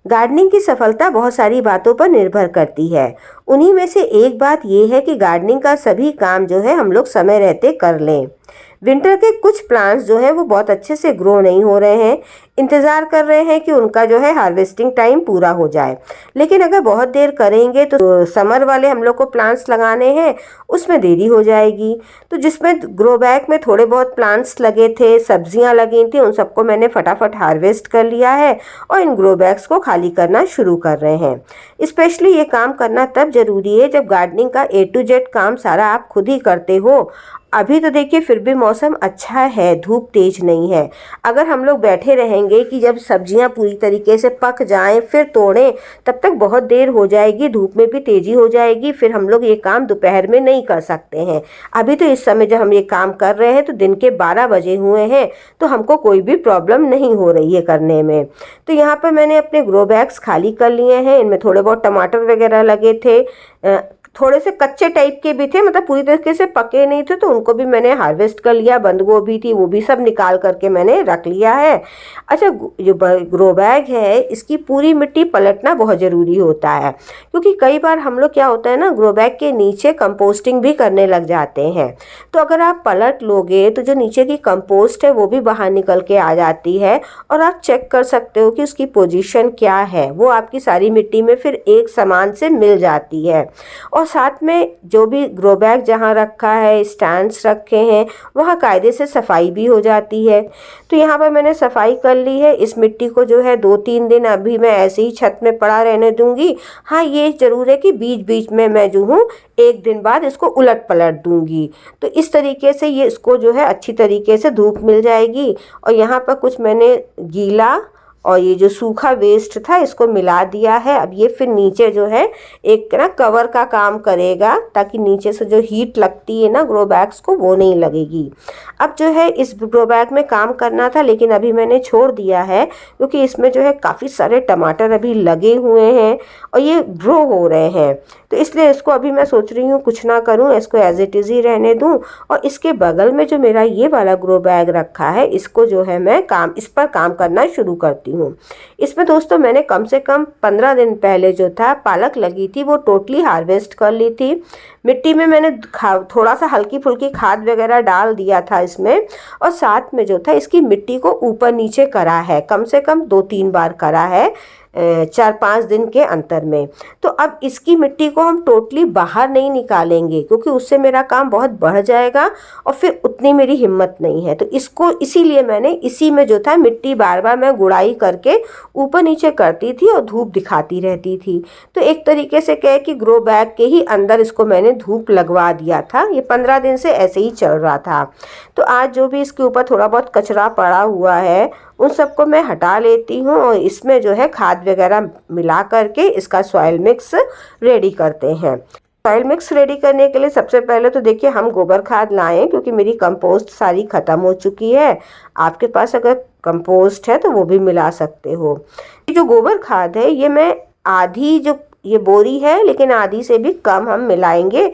Gardening की सफलता बहुत सारी बातों पर निर्भर करती है। उन्हीं में से एक बात ये है कि गार्डनिंग का सभी काम जो है हम लोग समय रहते कर लें। विंटर के कुछ प्लांट्स जो है वो बहुत अच्छे से ग्रो नहीं हो रहे हैं, इंतज़ार कर रहे हैं कि उनका जो है हार्वेस्टिंग टाइम पूरा हो जाए। लेकिन अगर बहुत देर करेंगे तो समर वाले हम लोग को प्लांट्स लगाने हैं, उसमें देरी हो जाएगी। तो जिसमें ग्रो बैग में थोड़े बहुत प्लांट्स लगे थे, सब्जियां लगी थी, उन सबको मैंने फटाफट हार्वेस्ट कर लिया है और इन ग्रो बैग्स को खाली करना शुरू कर रहे हैं। स्पेशली ये काम करना तब ज़रूरी है जब गार्डनिंग का A to Z काम सारा आप खुद ही करते हो। अभी तो देखिए फिर भी मौसम अच्छा है, धूप तेज नहीं है। अगर हम लोग बैठे रहेंगे कि जब सब्जियां पूरी तरीके से पक जाएं फिर तोड़ें, तब तक बहुत देर हो जाएगी, धूप में भी तेज़ी हो जाएगी, फिर हम लोग ये काम दोपहर में नहीं कर सकते हैं। अभी तो इस समय जब हम ये काम कर रहे हैं तो दिन के 12 बजे हुए हैं, तो हमको कोई भी प्रॉब्लम नहीं हो रही है करने में। तो यहाँ पर मैंने अपने ग्रो बैग्स खाली कर लिए हैं। इनमें थोड़े बहुत टमाटर वगैरह लगे थे, थोड़े से कच्चे टाइप के भी थे, मतलब पूरी तरीके से पके नहीं थे, तो उनको भी मैंने हार्वेस्ट कर लिया। बंद गोभी थी, वो भी सब निकाल करके मैंने रख लिया है। अच्छा, जो ग्रो बैग है इसकी पूरी मिट्टी पलटना बहुत ज़रूरी होता है, क्योंकि कई बार हम लोग क्या होता है ना, ग्रो बैग के नीचे कंपोस्टिंग भी करने लग जाते हैं। तो अगर आप पलट लोगे तो जो नीचे की कंपोस्ट है वो भी बाहर निकल के आ जाती है, और आप चेक कर सकते हो कि उसकी पोजीशन क्या है। वो आपकी सारी मिट्टी में फिर एक समान से मिल जाती है। और साथ में जो भी ग्रो बैग जहाँ रखा है, स्टैंड्स रखे हैं, वहाँ कायदे से सफाई भी हो जाती है। तो यहाँ पर मैंने सफाई कर ली है। इस मिट्टी को जो है 2-3 दिन अभी मैं ऐसे ही छत में पड़ा रहने दूंगी। हाँ, ये ज़रूर है कि बीच बीच में मैं जो हूँ 1 दिन बाद इसको उलट पलट दूंगी। तो इस तरीके से ये इसको जो है अच्छी तरीके से धूप मिल जाएगी। और यहाँ पर कुछ मैंने गीला और ये जो सूखा वेस्ट था इसको मिला दिया है। अब ये फिर नीचे जो है एक ना कवर का काम करेगा, ताकि नीचे से जो हीट लगती है ना ग्रो बैग्स को, वो नहीं लगेगी। अब जो है इस ग्रो बैग में काम करना था, लेकिन अभी मैंने छोड़ दिया है, क्योंकि इसमें जो है काफ़ी सारे टमाटर अभी लगे हुए हैं और ये ग्रो हो रहे हैं। तो इसलिए इसको अभी मैं सोच रही हूँ कुछ ना करूँ, इसको एज इट इज़ ही रहने दूँ। और इसके बगल में जो मेरा ये वाला ग्रो बैग रखा है, इसको जो है मैं इस पर काम करना शुरू करती हूँ। इसमें दोस्तों मैंने कम से कम 15 दिन पहले जो था पालक लगी थी वो टोटली हार्वेस्ट कर ली थी। मिट्टी में मैंने थोड़ा सा हल्की फुल्की खाद वगैरह डाल दिया था इसमें, और साथ में जो था इसकी मिट्टी को ऊपर नीचे करा है, कम से कम 2-3 बार करा है 4-5 दिन के अंतर में। तो अब इसकी मिट्टी को हम टोटली बाहर नहीं निकालेंगे, क्योंकि उससे मेरा काम बहुत बढ़ जाएगा और फिर उतनी मेरी हिम्मत नहीं है। तो इसको इसीलिए मैंने इसी में जो था मिट्टी बार बार मैं गुड़ाई करके ऊपर नीचे करती थी और धूप दिखाती रहती थी। तो एक तरीके से कहे कि ग्रो बैग के ही अंदर इसको मैंने धूप लगवा दिया था। ये 15 दिन से ऐसे ही चल रहा था। तो आज जो भी इसके ऊपर थोड़ा बहुत कचरा पड़ा हुआ है उन सबको मैं हटा लेती हूँ, और इसमें जो है खाद वगैरह मिला करके इसका सॉइल मिक्स रेडी करते हैं। सॉइल मिक्स रेडी करने के लिए सबसे पहले तो देखिए हम गोबर खाद लाएं, क्योंकि मेरी कंपोस्ट सारी ख़त्म हो चुकी है। आपके पास अगर कंपोस्ट है तो वो भी मिला सकते हो। ये जो गोबर खाद है ये मैं आधी, जो ये बोरी है लेकिन आधी से भी कम हम मिलाएंगे।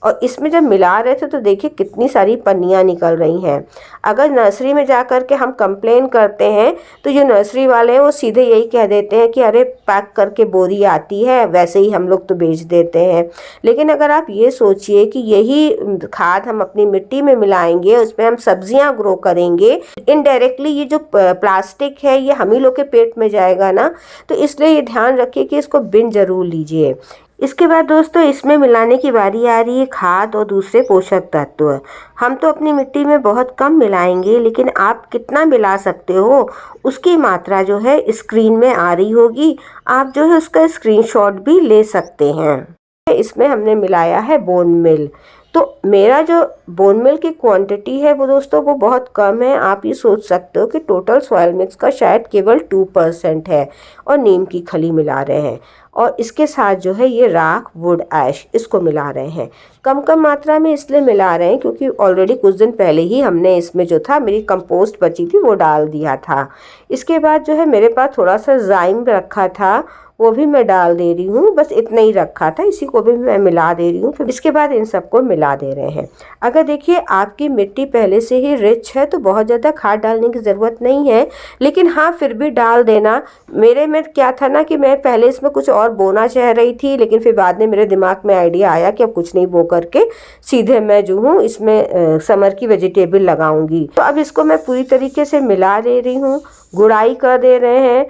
और इसमें जब मिला रहे थे तो देखिए कितनी सारी पन्नियाँ निकल रही हैं। अगर नर्सरी में जा कर के हम कंप्लेन करते हैं तो जो नर्सरी वाले हैं वो सीधे यही कह देते हैं कि अरे पैक करके बोरी आती है, वैसे ही हम लोग तो बेच देते हैं। लेकिन अगर आप ये सोचिए कि यही खाद हम अपनी मिट्टी में मिलाएंगे, उसमें हम सब्जियां ग्रो करेंगे, इनडायरेक्टली ये जो प्लास्टिक है ये हम ही लोग के पेट में जाएगा ना। तो इसलिए ये ध्यान रखिए कि इसको बिन ज़रूर लीजिए। इसके बाद दोस्तों इसमें मिलाने की बारी आ रही है खाद और दूसरे पोषक तत्व। हम तो अपनी मिट्टी में बहुत कम मिलाएंगे, लेकिन आप कितना मिला सकते हो उसकी मात्रा जो है स्क्रीन में आ रही होगी। आप जो है उसका स्क्रीनशॉट भी ले सकते हैं। इसमें हमने मिलाया है बोन मिल। तो मेरा जो बोन मिल की क्वांटिटी है वो दोस्तों वो बहुत कम है। आप ये सोच सकते हो कि टोटल सॉइल मिक्स का शायद केवल 2% है, और नीम की खली मिला रहे हैं, और इसके साथ जो है ये राख वुड ऐश इसको मिला रहे हैं। कम कम मात्रा में इसलिए मिला रहे हैं क्योंकि ऑलरेडी कुछ दिन पहले ही हमने इसमें जो था मेरी कंपोस्ट बची थी वो डाल दिया था। इसके बाद जो है मेरे पास थोड़ा सा जाइम रखा था, वो भी मैं डाल दे रही हूँ। बस इतना ही रखा था, इसी को भी मैं मिला दे रही हूँ। फिर इसके बाद इन सबको मिला दे रहे हैं। अगर देखिए आपकी मिट्टी पहले से ही रिच है तो बहुत ज़्यादा खाद डालने की ज़रूरत नहीं है, लेकिन हाँ फिर भी डाल देना। मेरे में क्या था ना कि मैं पहले इसमें कुछ और बोना चाह रही थी, लेकिन फिर बाद में मेरे दिमाग में आइडिया आया कि अब कुछ नहीं बो करके सीधे मैं जो हूँ इसमें समर की वेजिटेबल लगाऊंगी। तो अब इसको मैं पूरी तरीके से मिला दे रही हूँ, गुड़ाई कर दे रहे हैं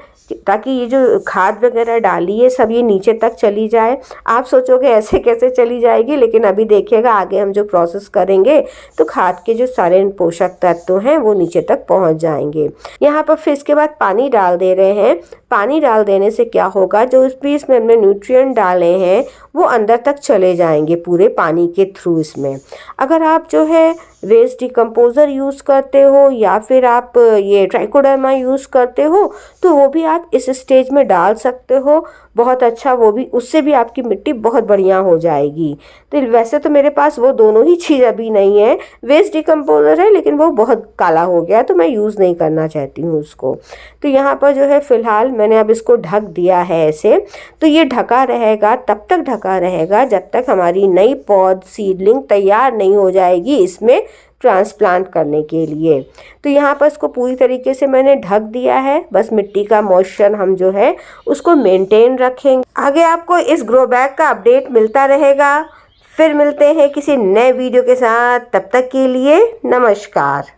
ताकि ये जो खाद वगैरह डाली है सब ये नीचे तक चली जाए। आप सोचोगे ऐसे कैसे चली जाएगी, लेकिन अभी देखिएगा आगे हम जो प्रोसेस करेंगे तो खाद के जो सारे पोषक तत्व हैं वो नीचे तक पहुंच जाएंगे। यहाँ पर फिर इसके बाद पानी डाल दे रहे हैं। पानी डाल देने से क्या होगा, जो इसमें हमने न्यूट्रिएंट डाले हैं वो अंदर तक चले जाएंगे पूरे पानी के थ्रू इसमें। अगर आप जो है वेस्ट डिकम्पोज़र यूज़ करते हो या फिर आप ये ट्राइकोडर्मा यूज़ करते हो तो वो भी आप इस स्टेज में डाल सकते हो। बहुत अच्छा, वो भी उससे भी आपकी मिट्टी बहुत बढ़िया हो जाएगी। तो वैसे तो मेरे पास वो दोनों ही चीज़ अभी नहीं है, वेस्ट डिकम्पोज़र है लेकिन वो बहुत काला हो गया तो मैं यूज़ नहीं करना चाहती हूँ उसको। तो यहाँ पर जो है फ़िलहाल मैंने अब इसको ढक दिया है ऐसे। तो ये ढका रहेगा, तब तक ढका रहेगा जब तक हमारी नई पौध सीडलिंग तैयार नहीं हो जाएगी इसमें ट्रांसप्लांट करने के लिए। तो यहाँ पर इसको पूरी तरीके से मैंने ढक दिया है। बस मिट्टी का मॉइस्चर हम जो है उसको मेंटेन रखेंगे। आगे आपको इस ग्रो बैग का अपडेट मिलता रहेगा। फिर मिलते हैं किसी नए वीडियो के साथ, तब तक के लिए नमस्कार।